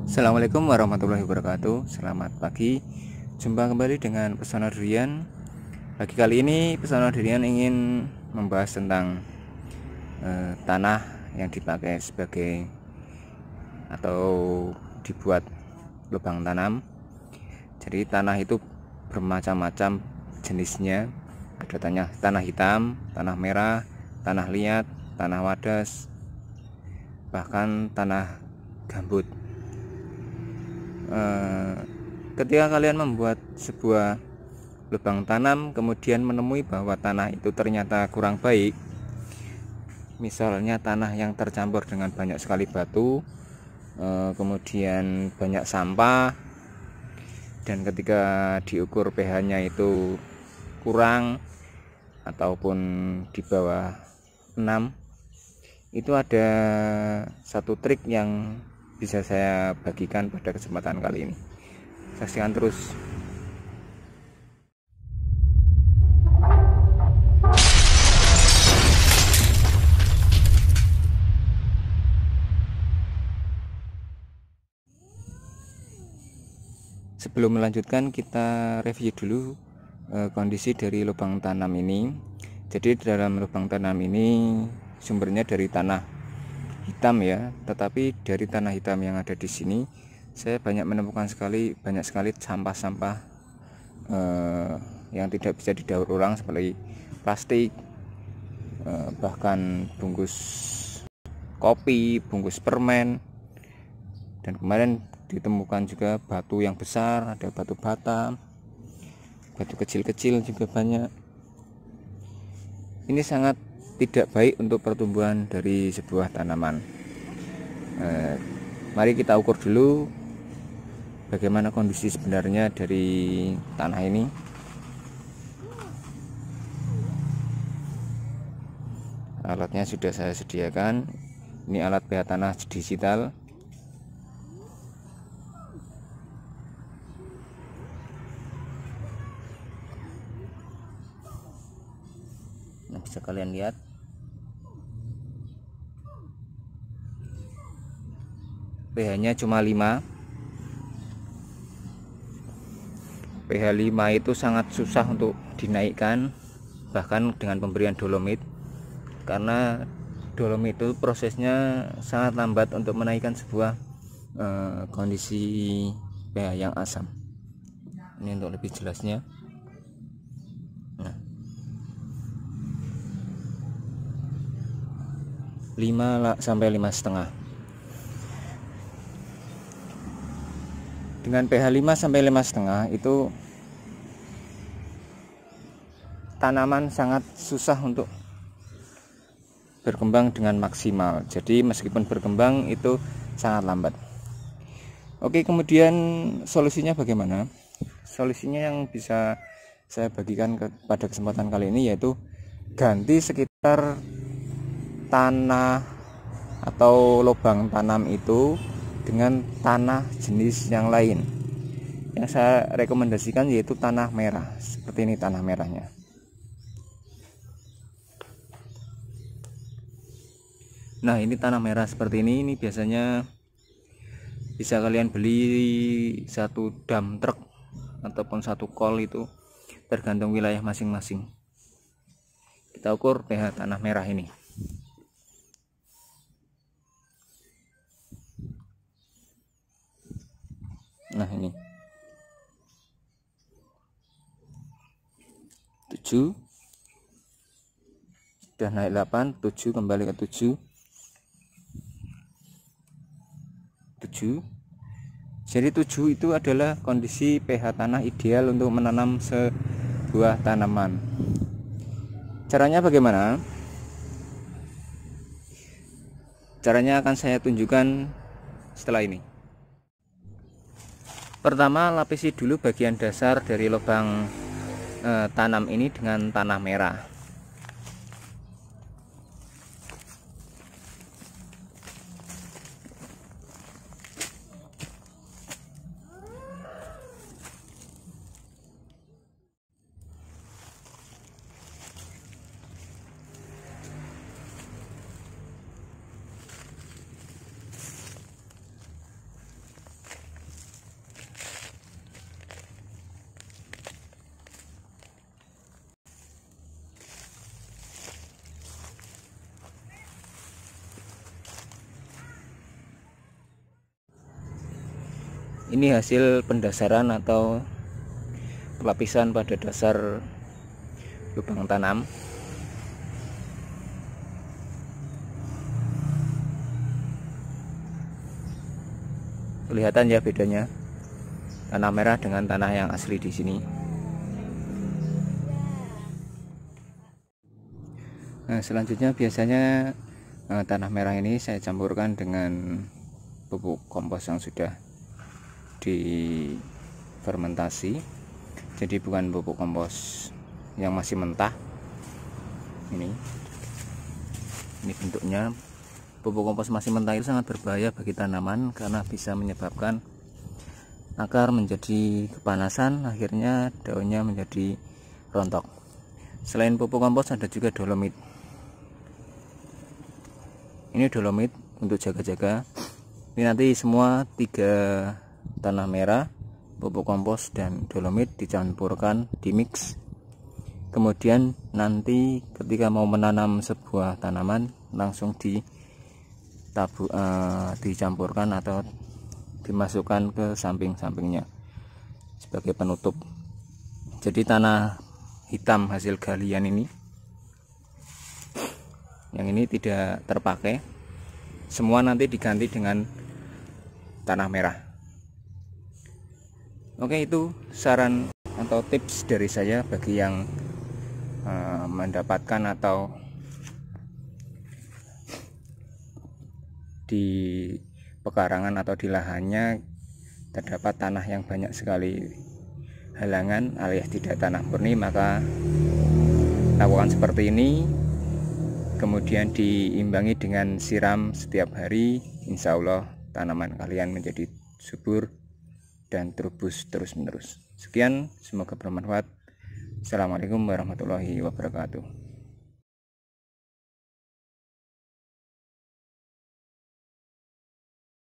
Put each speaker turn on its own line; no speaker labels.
Assalamualaikum warahmatullahi wabarakatuh. Selamat pagi. Jumpa kembali dengan Pesona Durian. Pagi kali ini Pesona Durian ingin membahas tentang tanah yang dipakai sebagai atau dibuat lubang tanam. Jadi tanah itu bermacam-macam jenisnya. Ada tanah hitam, tanah merah, tanah liat, tanah wadas, bahkan tanah gambut. Ketika kalian membuat sebuah lubang tanam kemudian menemui bahwa tanah itu ternyata kurang baik, misalnya tanah yang tercampur dengan banyak sekali batu, kemudian banyak sampah, dan ketika diukur pH-nya itu kurang ataupun di bawah 6, itu ada satu trik yang bisa saya bagikan pada kesempatan kali ini. Saksikan terus. Sebelum melanjutkan, kita review dulu kondisi dari lubang tanam ini. Jadi di dalam lubang tanam ini sumbernya dari tanah hitam ya, tetapi dari tanah hitam yang ada di sini saya banyak sekali sampah-sampah yang tidak bisa didaur ulang seperti plastik, bahkan bungkus kopi, bungkus permen, dan kemarin ditemukan juga batu yang besar, ada batu bata, batu kecil-kecil juga banyak. Ini sangat tidak baik untuk pertumbuhan dari sebuah tanaman. Mari kita ukur dulu bagaimana kondisi sebenarnya dari tanah ini. Alatnya sudah saya sediakan. Ini alat pH tanah digital. Nah, bisa kalian lihat pH-nya cuma 5. pH 5 itu sangat susah untuk dinaikkan, bahkan dengan pemberian dolomit, karena dolomit itu prosesnya sangat lambat untuk menaikkan sebuah kondisi pH yang asam. Ini untuk lebih jelasnya. Nah, 5 sampai 5,5. Dengan pH 5 sampai 5,5 itu tanaman sangat susah untuk berkembang dengan maksimal. Jadi meskipun berkembang itu sangat lambat. Oke, kemudian solusinya bagaimana? Solusinya yang bisa saya bagikan pada kesempatan kali ini yaitu ganti sekitar tanah atau lubang tanam itu dengan tanah jenis yang lain. Yang saya rekomendasikan yaitu tanah merah. Seperti ini tanah merahnya. Nah, ini tanah merah seperti ini. Ini biasanya bisa kalian beli satu dump truck ataupun satu kol, itu tergantung wilayah masing-masing. Kita ukur pH tanah merah ini. Nah, ini 7, sudah naik 8, 7 kembali ke 7. Jadi 7 itu adalah kondisi pH tanah ideal untuk menanam sebuah tanaman. Caranya bagaimana? Caranya akan saya tunjukkan setelah ini. Pertama, lapisi dulu bagian dasar dari lubang tanam ini dengan tanah merah. Ini hasil pendasaran atau pelapisan pada dasar lubang tanam. Kelihatan ya bedanya tanah merah dengan tanah yang asli di sini. Nah, selanjutnya biasanya tanah merah ini saya campurkan dengan pupuk kompos yang sudah difermentasi. Jadi bukan pupuk kompos yang masih mentah. Ini bentuknya. Pupuk kompos masih mentah itu sangat berbahaya bagi tanaman karena bisa menyebabkan akar menjadi kepanasan, akhirnya daunnya menjadi rontok. Selain pupuk kompos ada juga dolomit. Ini dolomit untuk jaga-jaga. Ini nanti semua 3 tanah merah, pupuk kompos dan dolomit dicampurkan, dimix. Kemudian nanti ketika mau menanam sebuah tanaman langsung dicampurkan atau dimasukkan ke samping-sampingnya sebagai penutup. Jadi tanah hitam hasil galian ini, yang ini tidak terpakai, semua nanti diganti dengan tanah merah. Oke, itu saran atau tips dari saya bagi yang mendapatkan atau di pekarangan atau di lahannya terdapat tanah yang banyak sekali halangan alias tidak tanah murni, maka lakukan seperti ini, kemudian diimbangi dengan siram setiap hari. Insya Allah tanaman kalian menjadi subur dan terus menerus. Sekian, semoga bermanfaat. Assalamualaikum warahmatullahi wabarakatuh.